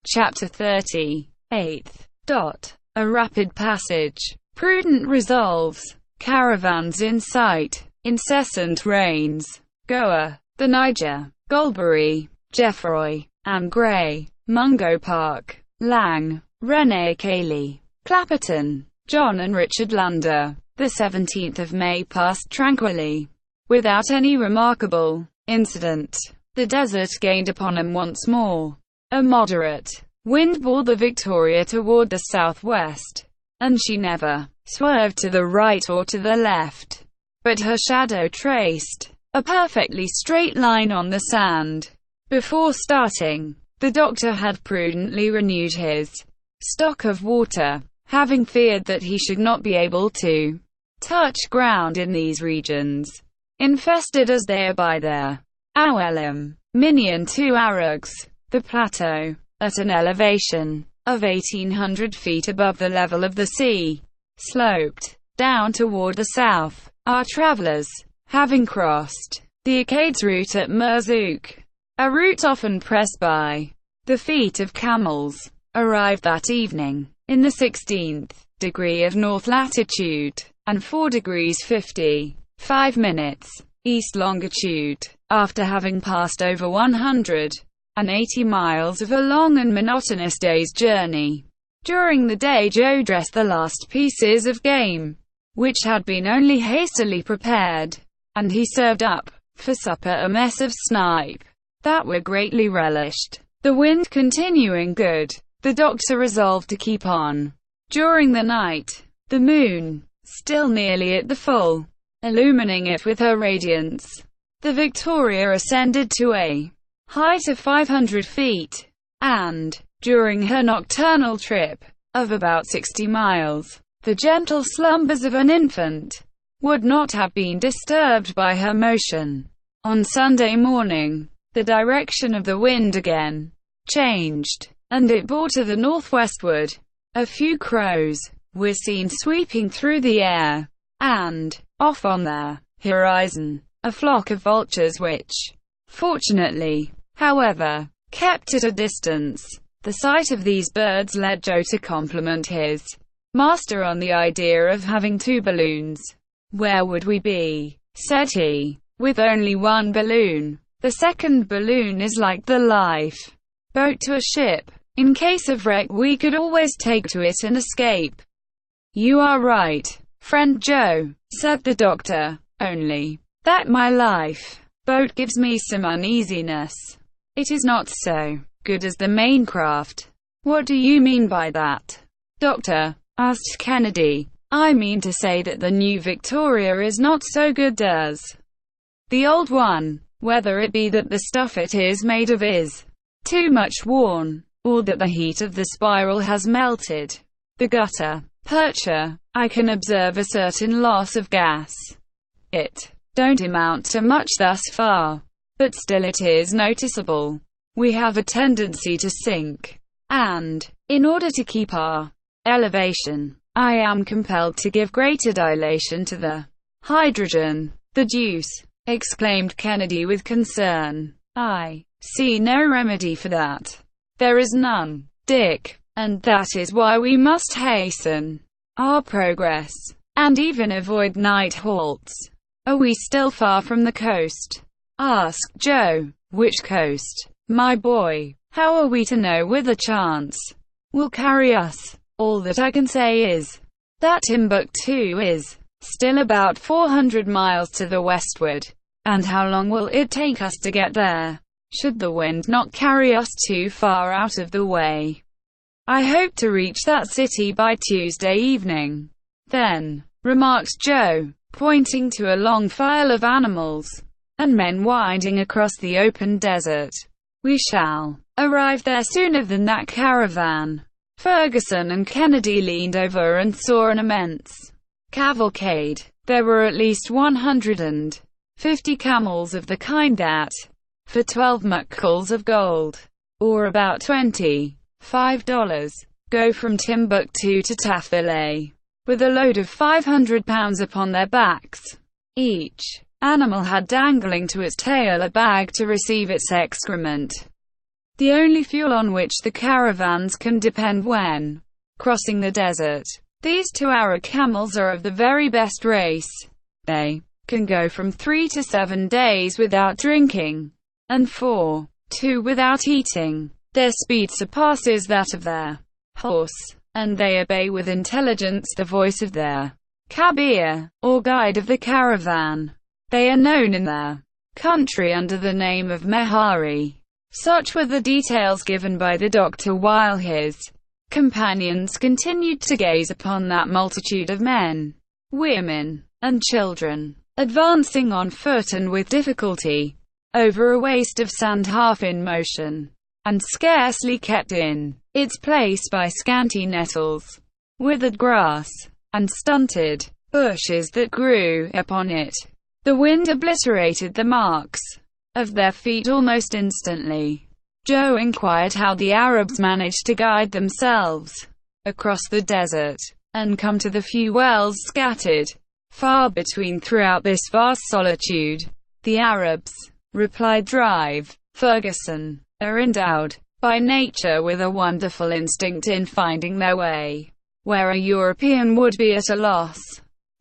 Chapter 38. A rapid passage. Prudent resolves. Caravans in sight. Incessant rains. Goa, the Niger. Golberry, Geoffroy, Anne Gray, Mungo Park, Lang, René Cayley, Clapperton, John and Richard Lander. The 17th of May passed tranquilly, without any remarkable incident. The desert gained upon them once more. A moderate wind bore the Victoria toward the southwest, and she never swerved to the right or to the left, but her shadow traced a perfectly straight line on the sand. Before starting, the doctor had prudently renewed his stock of water, having feared that he should not be able to touch ground in these regions, infested as they are by the Awelum, Minion to Arugs. The plateau, at an elevation of 1,800 feet above the level of the sea, sloped down toward the south. Our travelers, having crossed the Acades route at Merzouk, a route often pressed by the feet of camels, arrived that evening in the 16th degree of north latitude, and 4 degrees 55 minutes east longitude, after having passed over 180 miles of a long and monotonous day's journey. During the day Joe dressed the last pieces of game, which had been only hastily prepared, and he served up, for supper, a mess of snipe that were greatly relished. The wind continuing good, the doctor resolved to keep on. During the night, the moon, still nearly at the full, illumining it with her radiance, the Victoria ascended to a height of 500 feet, and, during her nocturnal trip of about 60 miles, the gentle slumbers of an infant would not have been disturbed by her motion. On Sunday morning, the direction of the wind again changed, and it bore to the northwestward. A few crows were seen sweeping through the air, and, off on the horizon, a flock of vultures which, fortunately, however, kept at a distance. The sight of these birds led Joe to compliment his master on the idea of having 2 balloons. "Where would we be," said he, "with only 1 balloon? The second balloon is like the life boat to a ship. In case of wreck we could always take to it and escape." "You are right, friend Joe," said the doctor, "only that my life boat gives me some uneasiness. It is not so good as the main craft." "What do you mean by that, doctor?" asked Kennedy. "I mean to say that the new Victoria is not so good as the old one, whether it be that the stuff it is made of is too much worn, or that the heat of the spiral has melted the gutta percha. I can observe a certain loss of gas. It don't amount to much thus far, but still it is noticeable. We have a tendency to sink, and, in order to keep our elevation, I am compelled to give greater dilation to the hydrogen." "The deuce!" exclaimed Kennedy with concern. "I see no remedy for that." "There is none, Dick, and that is why we must hasten our progress, and even avoid night halts." "Are we still far from the coast?" asked Joe. "Which coast, my boy? How are we to know whither chance will carry us? All that I can say is that Timbuktu is still about 400 miles to the westward. And how long will it take us to get there, should the wind not carry us too far out of the way?" "I hope to reach that city by Tuesday evening. Then," remarked Joe, pointing to a long file of animals and men winding across the open desert, "we shall arrive there sooner than that caravan." Ferguson and Kennedy leaned over and saw an immense cavalcade. There were at least 150 camels of the kind that, for 12 muckles of gold, or about $25, go from Timbuktu to Tafile, with a load of 500 pounds upon their backs. Each animal had dangling to its tail a bag to receive its excrement. the only fuel on which the caravans can depend when crossing the desert. These 2 Arab camels are of the very best race. They can go from 3 to 7 days without drinking, and 2 without eating. Their speed surpasses that of their horse, and they obey with intelligence the voice of their kabir, or guide of the caravan. They are known in their country under the name of Mehari. Such were the details given by the doctor while his companions continued to gaze upon that multitude of men, women, and children, advancing on foot and with difficulty, over a waste of sand half in motion, and scarcely kept in its place by scanty nettles, withered grass, and stunted bushes that grew upon it. The wind obliterated the marks of their feet almost instantly. Joe inquired how the Arabs managed to guide themselves across the desert, and come to the few wells scattered far between throughout this vast solitude. The Arabs, replied Drive Ferguson, are endowed by nature with a wonderful instinct in finding their way where a European would be at a loss.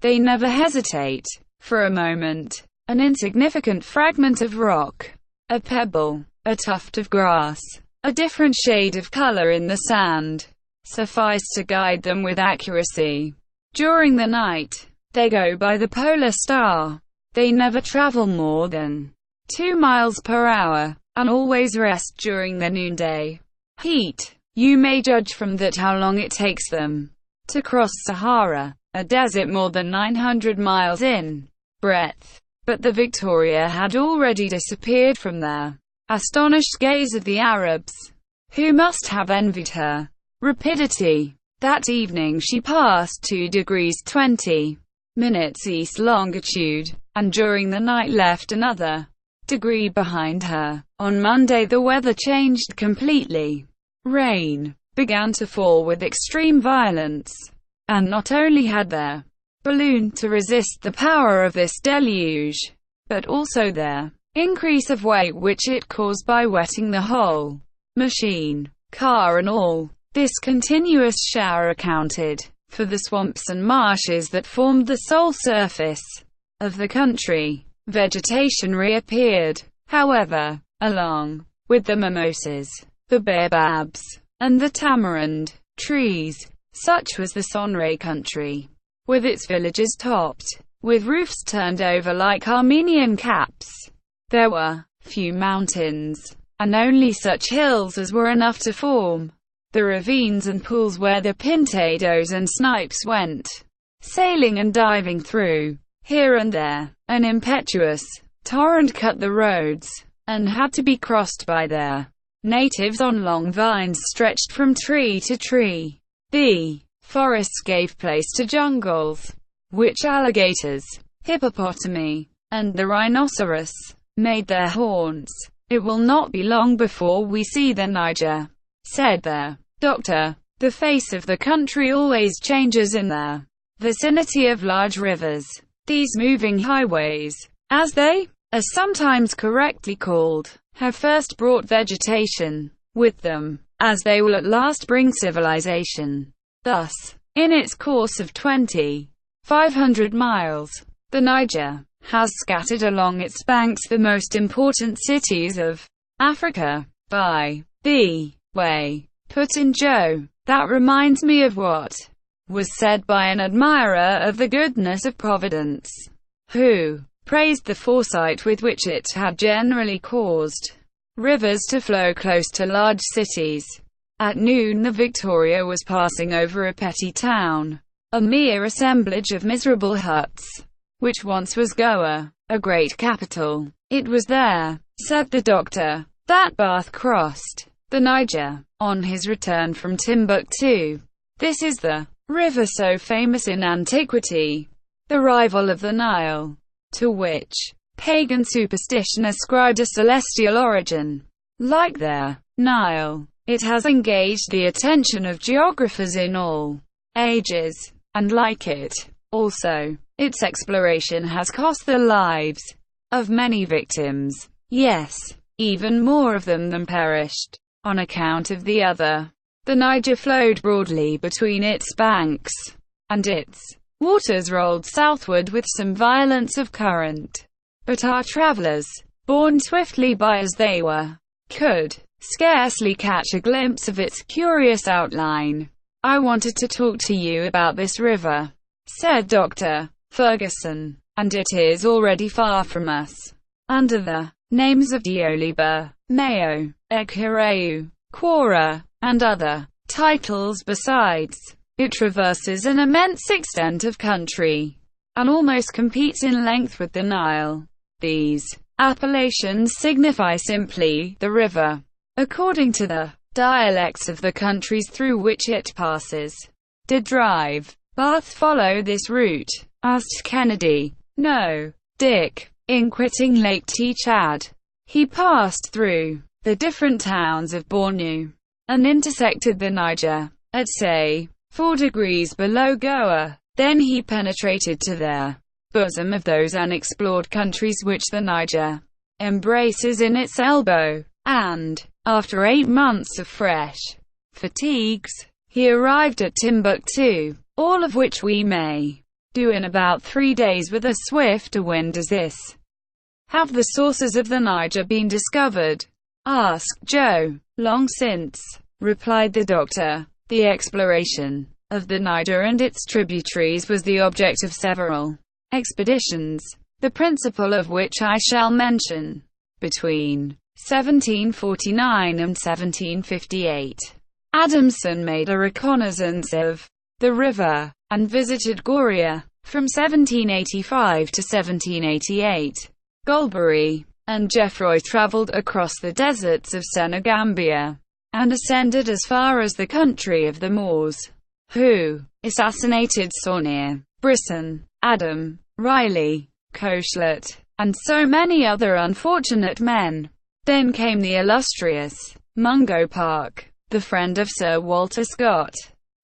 They never hesitate for a moment. An insignificant fragment of rock, a pebble, a tuft of grass, a different shade of color in the sand, suffice to guide them with accuracy. During the night, they go by the polar star. They never travel more than 2 miles per hour, and always rest during the noonday heat. You may judge from that how long it takes them to cross Sahara, a desert more than 900 miles in breadth. But the Victoria had already disappeared from their astonished gaze of the Arabs, who must have envied her rapidity. That evening she passed 2 degrees 20 minutes east longitude, and during the night left another degree behind her. On Monday the weather changed completely. Rain began to fall with extreme violence, and not only had their balloon to resist the power of this deluge, but also their increase of weight which it caused by wetting the whole machine, car and all. This continuous shower accounted for the swamps and marshes that formed the sole surface of the country. Vegetation reappeared, however, along with the mimosas, the baobabs, and the tamarind trees. Such was the Sonray country, with its villages topped with roofs turned over like Armenian caps. There were few mountains, and only such hills as were enough to form the ravines and pools where the pintados and snipes went sailing and diving through. Here and there, an impetuous torrent cut the roads, and had to be crossed by their natives on long vines stretched from tree to tree. The forests gave place to jungles, which alligators, hippopotami, and the rhinoceros made their haunts. "It will not be long before we see the Niger," said their doctor. "The face of the country always changes in the vicinity of large rivers. These moving highways, as they are sometimes correctly called, have first brought vegetation with them, as they will at last bring civilization." Thus, in its course of 2,500 miles, the Niger has scattered along its banks the most important cities of Africa. By the way, put in Joe, that reminds me of what was said by an admirer of the goodness of Providence, who praised the foresight with which it had generally caused rivers to flow close to large cities. At noon the Victoria was passing over a petty town, a mere assemblage of miserable huts, which once was Goa, a great capital. "It was there," said the doctor, "that Bath crossed the Niger on his return from Timbuktu. This is the river so famous in antiquity, the rival of the Nile, to which pagan superstition ascribed a celestial origin. Like their Nile, it has engaged the attention of geographers in all ages, and like it, also, its exploration has cost the lives of many victims. Yes, even more of them than perished. on account of the other. The Niger flowed broadly between its banks, and its waters rolled southward with some violence of current. But our travelers, borne swiftly by as they were, could scarcely catch a glimpse of its curious outline. "I wanted to talk to you about this river," said Dr. Ferguson, "and it is already far from us." Under the names of Dioliba, Mayo, Ekireu, Quora, and other titles besides, it traverses an immense extent of country, and almost competes in length with the Nile. These appellations signify simply the river, according to the dialects of the countries through which it passes. "Did Drive Bath follow this route?" asked Kennedy. "No, Dick. In quitting Lake Chad, he passed through the different towns of Bornu, and intersected the Niger, at say, 4 degrees below Goa. Then he penetrated to the bosom of those unexplored countries which the Niger embraces in its elbow, and, after 8 months of fresh fatigues, he arrived at Timbuktu, all of which we may do in about 3 days with as swift a wind as this." "Have the sources of the Niger been discovered?" asked Joe. "Long since," replied the doctor. "The exploration of the Niger and its tributaries was the object of several expeditions, the principal of which I shall mention. Between 1749 and 1758, Adamson made a reconnaissance of the river, and visited Goria. From 1785 to 1788, Golbery and Geoffroy traveled across the deserts of Senegambia, and ascended as far as the country of the Moors, who assassinated Saunier, Brisson, Adam, Riley, Cochelet, and so many other unfortunate men. Then came the illustrious Mungo Park, the friend of Sir Walter Scott,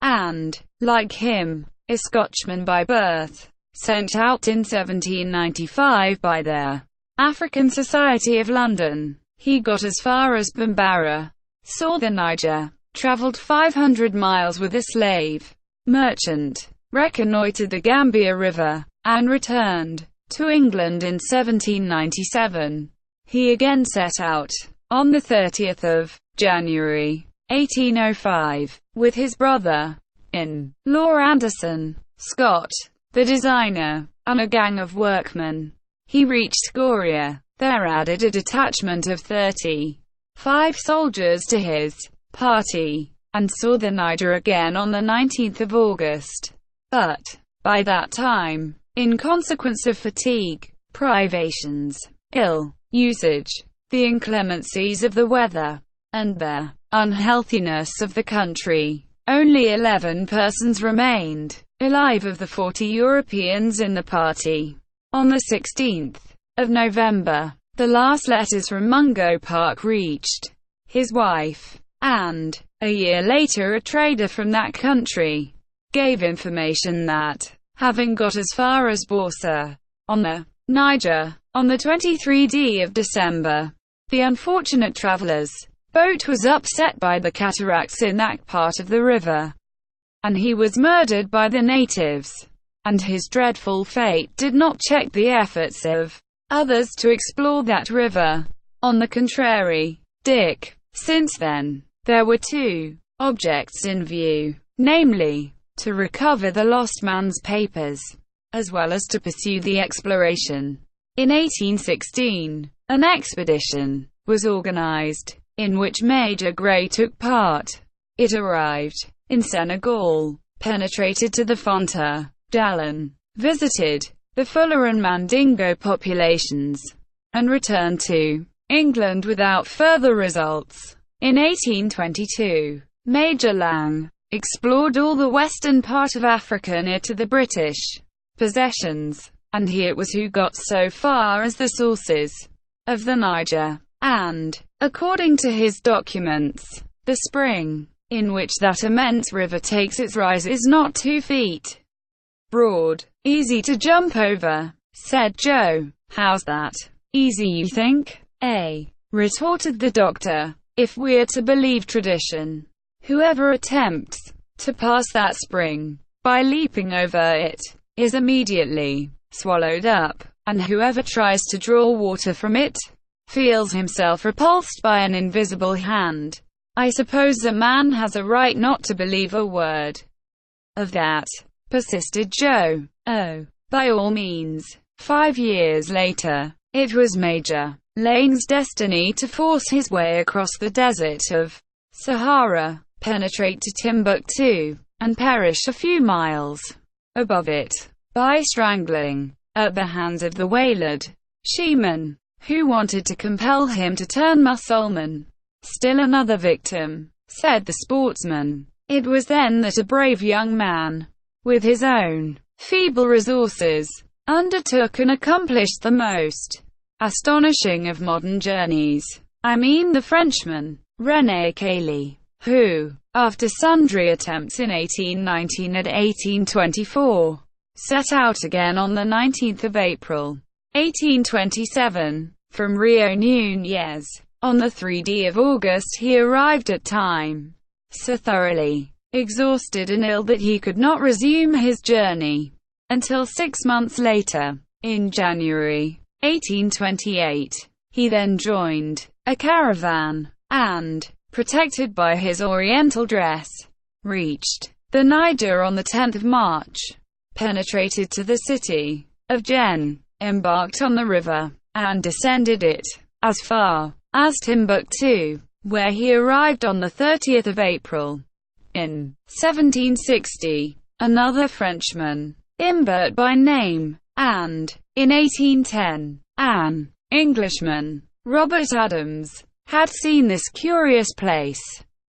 and, like him, a Scotchman by birth, sent out in 1795 by the African Society of London. He got as far as Bambara, saw the Niger, travelled 500 miles with a slave merchant, reconnoitred the Gambia River, and returned to England in 1797. He again set out, on the 30th of January, 1805, with his brother in law Anderson, Scott, the designer, and a gang of workmen. He reached Goria, there added a detachment of 35 soldiers to his party, and saw the Niger again on the 19th of August. But, by that time, in consequence of fatigue, privations, ill usage, the inclemencies of the weather, and the unhealthiness of the country, only 11 persons remained alive of the 40 Europeans in the party. On the 16th of November, the last letters from Mungo Park reached his wife, and, a year later, a trader from that country gave information that, having got as far as Borsa, on the Niger, on the 23rd of December, the unfortunate traveller's boat was upset by the cataracts in that part of the river, and he was murdered by the natives. And his dreadful fate did not check the efforts of others to explore that river. On the contrary, Dick, since then, there were 2 objects in view, namely, to recover the lost man's papers, as well as to pursue the exploration. In 1816, an expedition was organized, in which Major Gray took part. It arrived in Senegal, penetrated to the Fonta, Dallon, visited the Fuller and Mandingo populations, and returned to England without further results. In 1822, Major Lang explored all the western part of Africa near to the British possessions, and he it was who got so far as the sources of the Niger, and, according to his documents, the spring in which that immense river takes its rise is not 2 feet broad. "Easy to jump over," said Joe. "How's that? Easy, you think?" retorted the doctor. If we're to believe tradition, whoever attempts to pass that spring by leaping over it is immediately swallowed up, and whoever tries to draw water from it feels himself repulsed by an invisible hand. I suppose a man has a right not to believe a word of that, persisted Joe. Oh, by all means. 5 years later, it was Major Lane's destiny to force his way across the desert of Sahara, penetrate to Timbuktu, and perish a few miles above it by strangling at the hands of the Walid Sheeman, who wanted to compel him to turn Mussulman. Still another victim, said the sportsman. It was then that a brave young man, with his own feeble resources, undertook and accomplished the most astonishing of modern journeys. I mean the Frenchman, René Caillie, who, after sundry attempts in 1819 and 1824, set out again on the 19th of April, 1827, from Rio Núñez. On the 3d of August he arrived at Time, so thoroughly exhausted and ill that he could not resume his journey until 6 months later, in January 1828. He then joined a caravan, and, protected by his oriental dress, reached the Niger on the 10th of March, penetrated to the city of Jen, embarked on the river, and descended it as far as Timbuktu, where he arrived on the 30th of April. In 1760, another Frenchman, Imbert by name, and, in 1810, an Englishman, Robert Adams, had seen this curious place.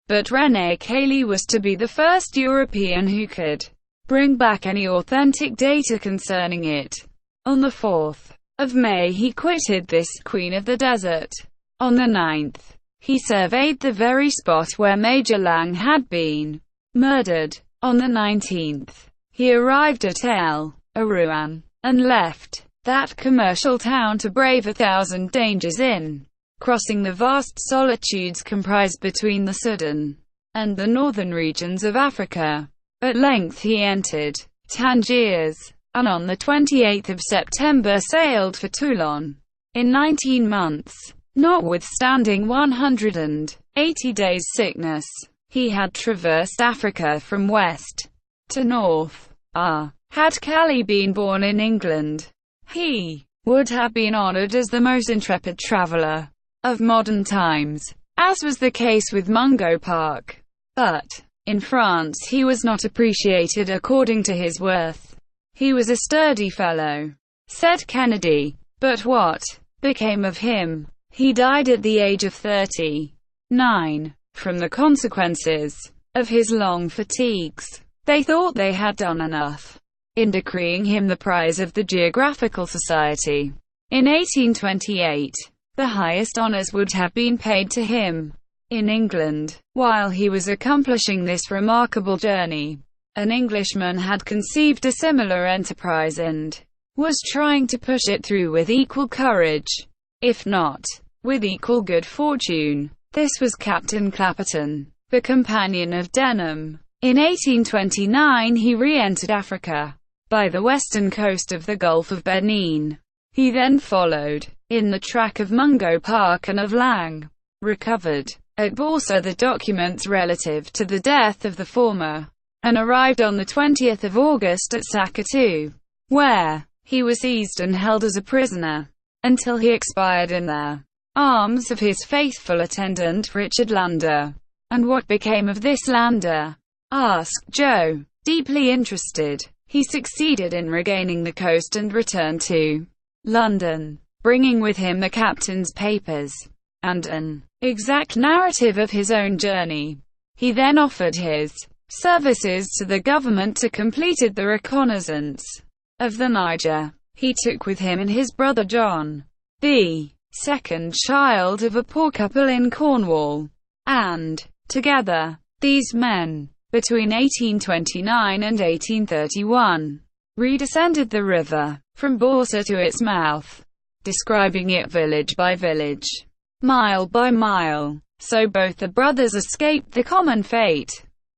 But René Caillie was to be the first European who could bring back any authentic data concerning it. On the 4th of May he quitted this queen of the desert. On the 9th, he surveyed the very spot where Major Lang had been murdered. On the 19th, he arrived at El Arouan, and left that commercial town to brave 1,000 dangers in crossing the vast solitudes comprised between the Sudan and the northern regions of Africa. At length he entered Tangiers, and on the 28th of September sailed for Toulon. In 19 months, notwithstanding 180 days' sickness, he had traversed Africa from west to north. Had Caillie been born in England, he would have been honored as the most intrepid traveler of modern times, as was the case with Mungo Park. But, in France he was not appreciated according to his worth. He was a sturdy fellow, said Kennedy, but what became of him? He died at the age of 39. From the consequences of his long fatigues, they thought they had done enough in decreeing him the prize of the Geographical Society. In 1828, the highest honors would have been paid to him. In England, while he was accomplishing this remarkable journey, an Englishman had conceived a similar enterprise and was trying to push it through with equal courage, if not with equal good fortune. This was Captain Clapperton, the companion of Denham. In 1829 he re-entered Africa by the western coast of the Gulf of Benin. He then followed in the track of Mungo Park and of Lang, recovered at Borsa the documents relative to the death of the former, and arrived on the 20th of August at Sakatu, where he was seized and held as a prisoner until he expired in the arms of his faithful attendant Richard Lander. And what became of this Lander? Asked Joe, deeply interested. He succeeded in regaining the coast and returned to London, bringing with him the captain's papers and an exact narrative of his own journey. He then offered his services to the government to complete the reconnaissance of the Niger. He took with him and his brother John, the second child of a poor couple in Cornwall, and, together, these men, between 1829 and 1831, redescended the river, from Borsa to its mouth, describing it village by village, mile by mile, So both the brothers escaped the common fate?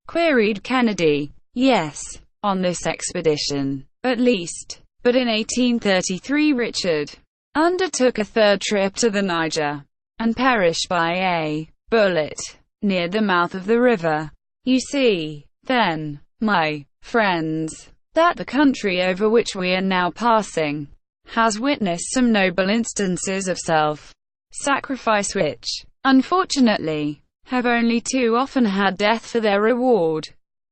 Queried Kennedy. Yes, on this expedition, at least. But in 1833 Richard undertook a third trip to the Niger, and perished by a bullet near the mouth of the river. You see, then, my friends, that the country over which we are now passing has witnessed some noble instances of self-sacrifice which, unfortunately, have only too often had death for their reward.